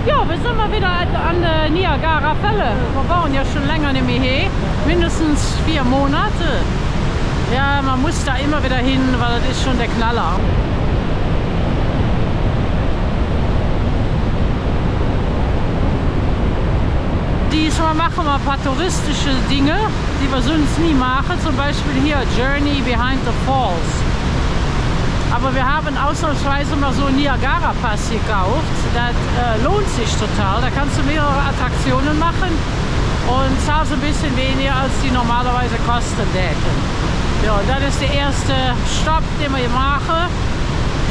Ja, wir sind mal wieder an der Niagara-Fälle. Wir waren ja schon länger nicht mehr hier, mindestens 4 Monate. Ja, man muss da immer wieder hin, weil das ist schon der Knaller. Diesmal machen wir ein paar touristische Dinge, die wir sonst nie machen. Zum Beispiel hier Journey Behind the Falls. Aber wir haben ausnahmsweise mal so einen Niagara-Pass gekauft. Das lohnt sich total. Da kannst du mehrere Attraktionen machen und zahlst ein bisschen weniger, als die normalerweise kosten. Ja, das ist der erste Stopp, den wir hier machen.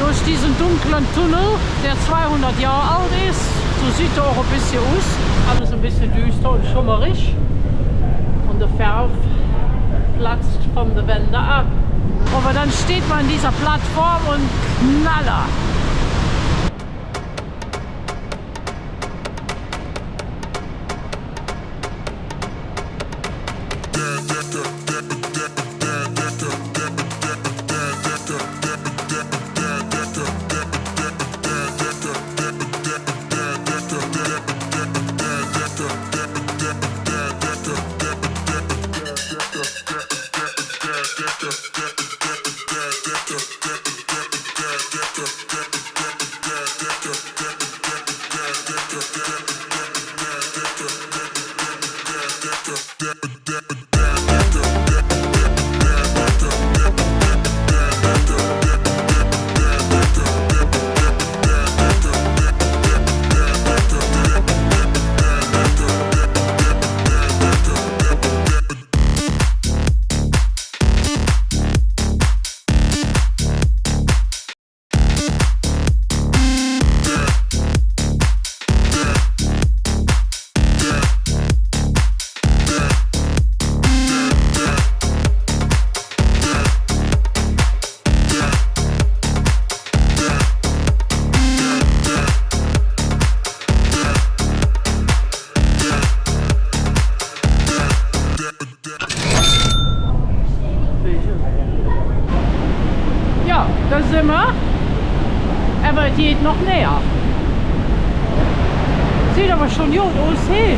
Durch diesen dunklen Tunnel, der 200 Jahre alt ist. So sieht er auch ein bisschen aus. Alles ein bisschen düster und schummerig. Und der Färb platzt von der Wände ab. Aber dann steht man in dieser Plattform und Knaller. Da sind wir, aber es geht noch näher. Sieht aber schon gut aus, hey.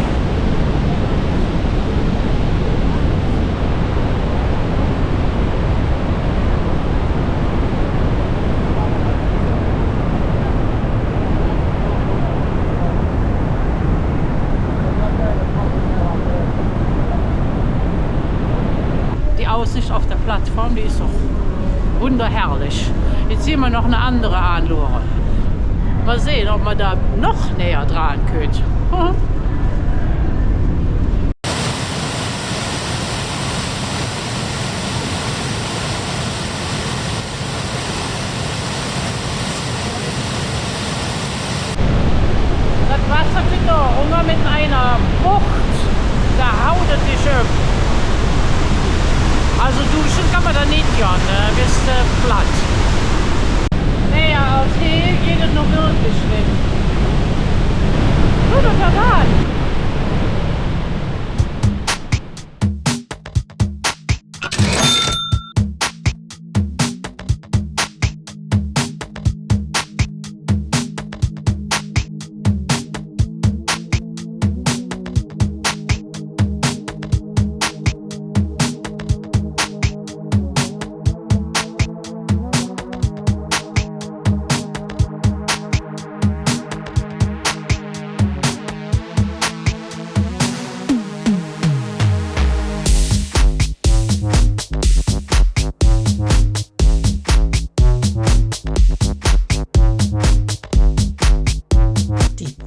Die Aussicht auf der Plattform, die ist doch wunderherrlich. Jetzt sehen wir noch eine andere Anlore. Mal sehen, ob man da noch näher dran könnte. Das Wasser geht da immer mit einer Wucht. Da haut es dich ab. Also duschen kann man da nicht, Jan, bist platt. Näher als hier geht es noch wirklich nicht. Schau doch da an.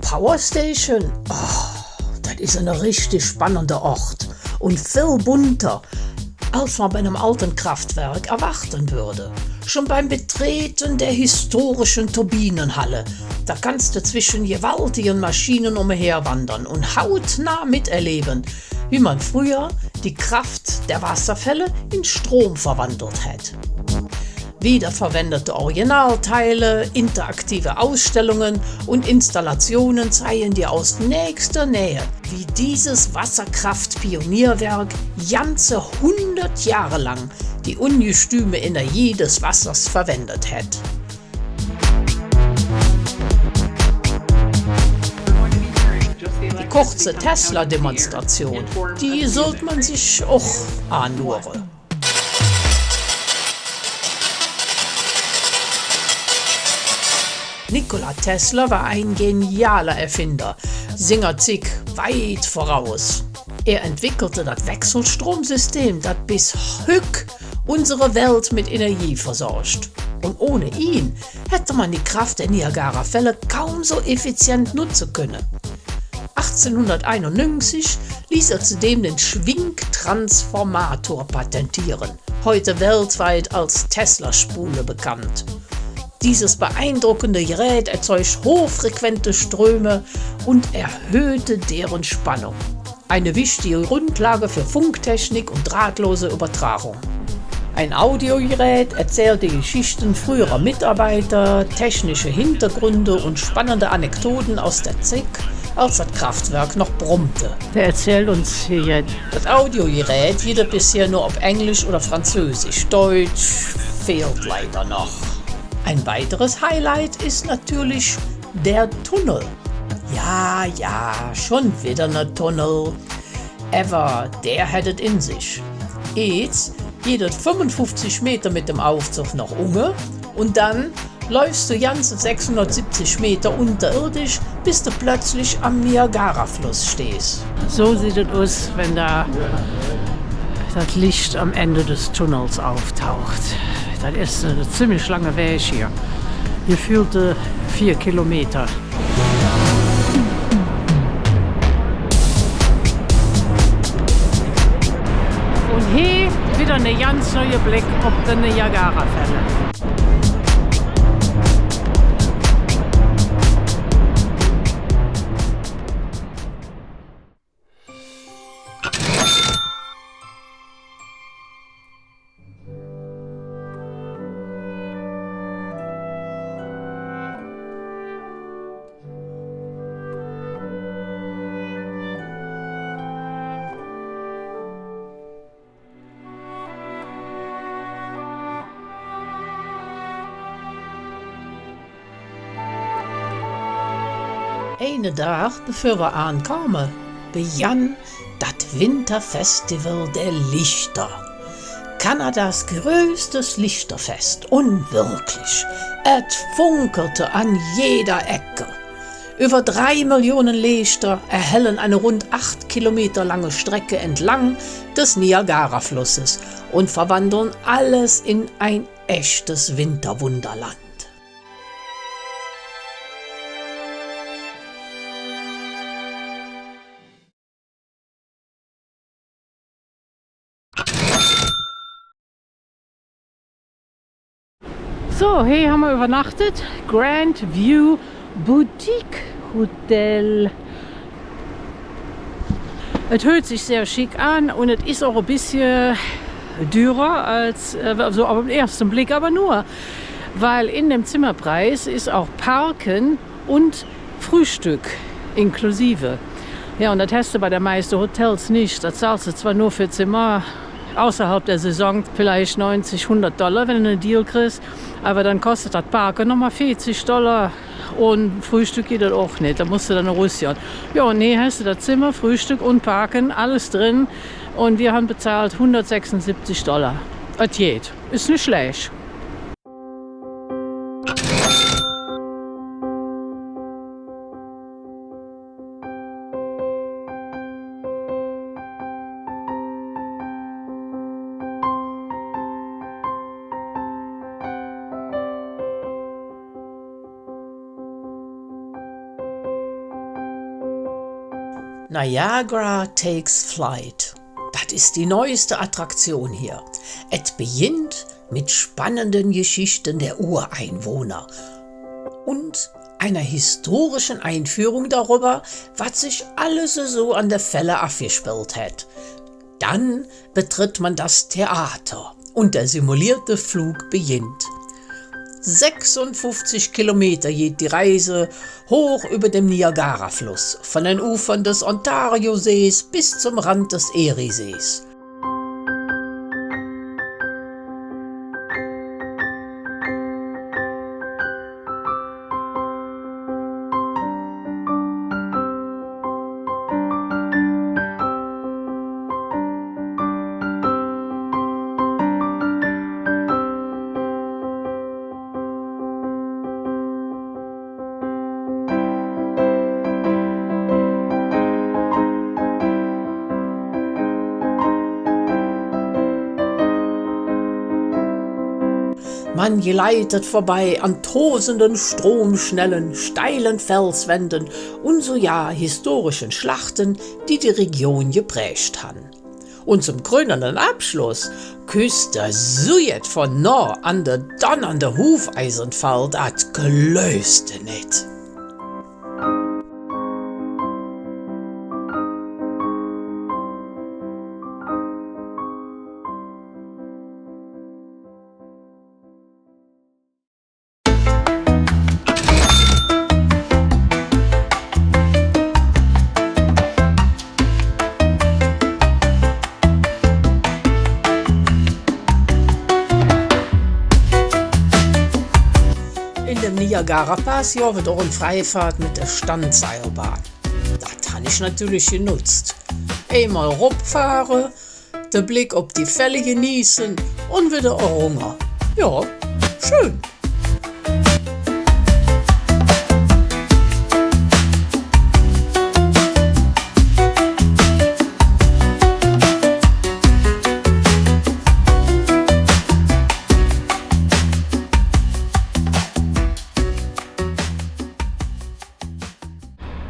Power Station, das ist ein richtig spannender Ort und viel bunter, als man bei einem alten Kraftwerk erwarten würde. Schon beim Betreten der historischen Turbinenhalle, da kannst du zwischen gewaltigen Maschinen umherwandern und hautnah miterleben, wie man früher die Kraft der Wasserfälle in Strom verwandelt hat. Wiederverwendete Originalteile, interaktive Ausstellungen und Installationen zeigen dir aus nächster Nähe, wie dieses Wasserkraft-Pionierwerk ganze 100 Jahre lang die ungestüme Energie des Wassers verwendet hat. kurze Tesla-Demonstration, die sollte man sich auch anhören. Nikola Tesla war ein genialer Erfinder, singerzig weit voraus. Er entwickelte das Wechselstromsystem, das bis heute unsere Welt mit Energie versorgt. Und ohne ihn hätte man die Kraft der Niagarafälle kaum so effizient nutzen können. 1891 ließ er zudem den Schwingtransformator patentieren, heute weltweit als Tesla-Spule bekannt. Dieses beeindruckende Gerät erzeugt hochfrequente Ströme und erhöhte deren Spannung. Eine wichtige Grundlage für Funktechnik und drahtlose Übertragung. Ein Audiogerät erzählt die Geschichten früherer Mitarbeiter, technische Hintergründe und spannende Anekdoten aus der Zeit, als das Kraftwerk noch brummte. Der erzählt uns hier jetzt. Das Audiogerät geht bisher nur auf Englisch oder Französisch. Deutsch fehlt leider noch. Ein weiteres Highlight ist natürlich der Tunnel. Ja, schon wieder ein Tunnel. Aber der hat es in sich. Jetzt geht es 55 Meter mit dem Aufzug nach Unge und dann läufst du ganze 670 Meter unterirdisch, bis du plötzlich am Niagarafluss stehst. So sieht es aus, wenn da das Licht am Ende des Tunnels auftaucht. Das ist ein ziemlich langer Weg hier. Gefühlte 4 Kilometer. Und hier wieder ein ganz neuer Blick auf die Niagarafälle. Einen Tag bevor wir ankamen, begann das Winterfestival der Lichter. Kanadas größtes Lichterfest und wirklich, es funkelte an jeder Ecke. Über 3 Millionen Lichter erhellen eine rund 8 Kilometer lange Strecke entlang des Niagaraflusses und verwandeln alles in ein echtes Winterwunderland. So, hier haben wir übernachtet. Grand View Boutique Hotel. Es hört sich sehr schick an und es ist auch ein bisschen teurer als so auf den ersten Blick, aber nur, weil in dem Zimmerpreis ist auch Parken und Frühstück inklusive. Ja, und das hast du bei den meisten Hotels nicht. Da zahlst du zwar nur für Zimmer außerhalb der Saison vielleicht 90, $100, wenn du einen Deal kriegst, aber dann kostet das Parken nochmal $40 und Frühstück geht das auch nicht, da musst du dann Russian. Ja, und nee, hast du das Zimmer, Frühstück und Parken, alles drin und wir haben bezahlt $176. Das geht, ist nicht schlecht. Niagara Takes Flight. Das ist die neueste Attraktion hier. Es beginnt mit spannenden Geschichten der Ureinwohner und einer historischen Einführung darüber, was sich alles so an der Fälle abgespielt hat. Dann betritt man das Theater und der simulierte Flug beginnt. 56 Kilometer geht die Reise hoch über dem Niagarafluss, von den Ufern des Ontariosees bis zum Rand des Eriesees. Man geleitet vorbei an tosenden Stromschnellen, steilen Felswänden und so ja historischen Schlachten, die die Region geprägt haben. Und zum krönenden Abschluss küsst der Sujet von nah an der donnernde Hufeisenfall dat gelöste net. Niagara-Pass wird auch eine Freifahrt mit der Standseilbahn. Das habe ich natürlich genutzt. Einmal rumfahren, den Blick auf die Fälle genießen und wieder Hunger. Ja, schön.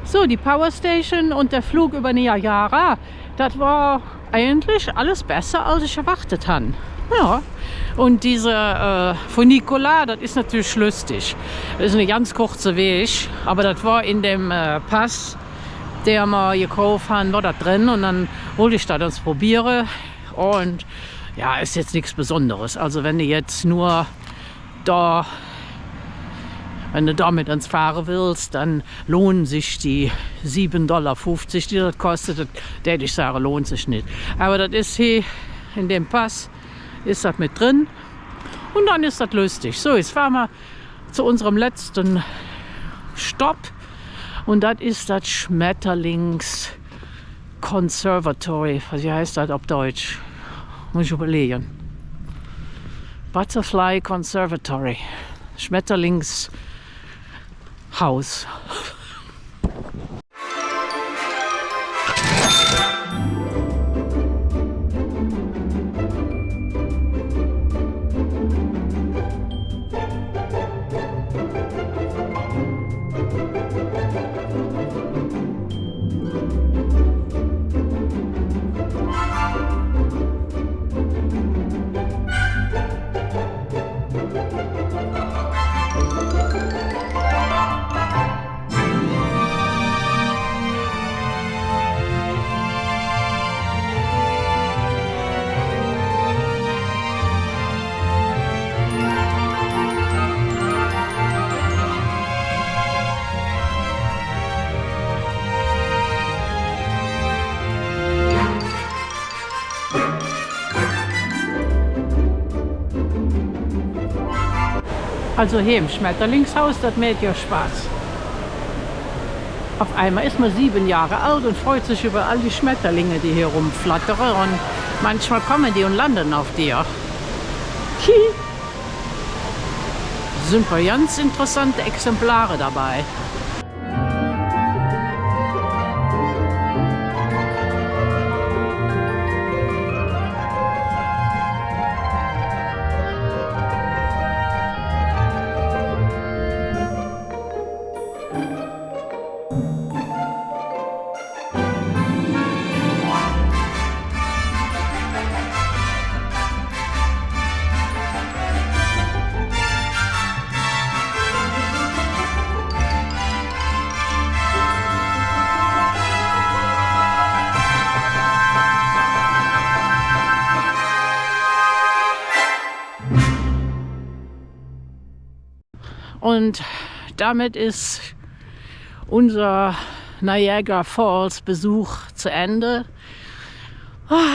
So, die Powerstation und der Flug über Niagara, das war eigentlich alles besser, als ich erwartet habe. Ja, und diese Funicular, das ist natürlich lustig. Das ist ein ganz kurzer Weg, aber das war in dem Pass, der wir gekauft haben, war da drin und dann wollte ich das probieren und ja, ist jetzt nichts Besonderes. Also wenn du jetzt nur da Wenn du damit ans Fahren willst, dann lohnen sich die 7,50 $, die das kostet. Das ich sage, lohnt sich nicht. Aber das ist hier in dem Pass, ist das mit drin. Und dann ist das lustig. So, jetzt fahren wir zu unserem letzten Stopp. Und das ist das Schmetterlings Conservatory. Wie heißt das auf Deutsch? Muss ich überlegen. Butterfly Conservatory. Schmetterlingshaus. Also hier im Schmetterlingshaus, das macht ja Spaß. Auf einmal ist man 7 Jahre alt und freut sich über all die Schmetterlinge, die hier rumflattern. Und manchmal kommen die und landen auf dir. Sind paar ganz interessante Exemplare dabei. Und damit ist unser Niagara Falls Besuch zu Ende.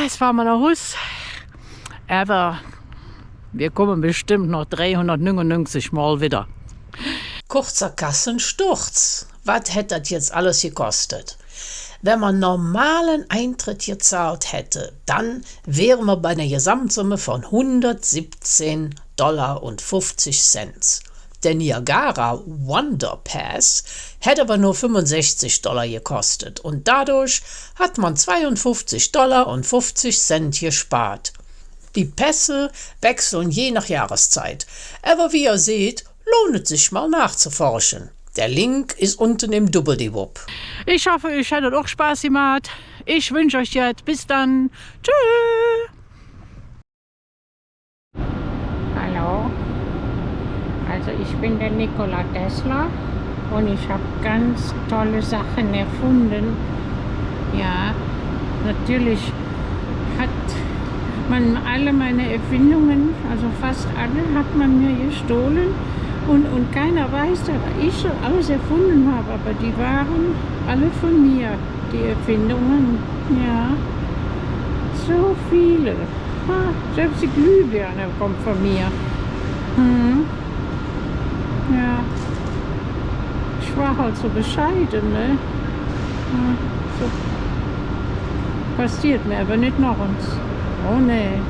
Jetzt fahren wir nach Hus. Aber wir kommen bestimmt noch 399 Mal wieder. Kurzer Kassensturz. Was hätte das jetzt alles gekostet? Wenn man normalen Eintritt gezahlt hätte, dann wären wir bei einer Gesamtsumme von $117,50. Der Niagara Wonder Pass hätte aber nur $65 gekostet und dadurch hat man $52,50 gespart. Die Pässe wechseln je nach Jahreszeit. Aber wie ihr seht, lohnt es sich mal nachzuforschen. Der Link ist unten im Doobeldiwop. Ich hoffe, euch hattet auch Spaß gemacht. Ich wünsche euch jetzt bis dann. Tschüss. Hallo, also ich bin der Nikola Tesla und ich habe ganz tolle Sachen erfunden. Ja, natürlich hat man alle meine Erfindungen, also fast alle, hat man mir gestohlen und keiner weiß, dass ich alles erfunden habe, aber die waren alle von mir, die Erfindungen. Ja, so viele. Selbst die Glühbirne kommt von mir. Ja. Ich war halt so bescheiden, ne? So. Passiert mir aber nicht noch uns. Oh ne.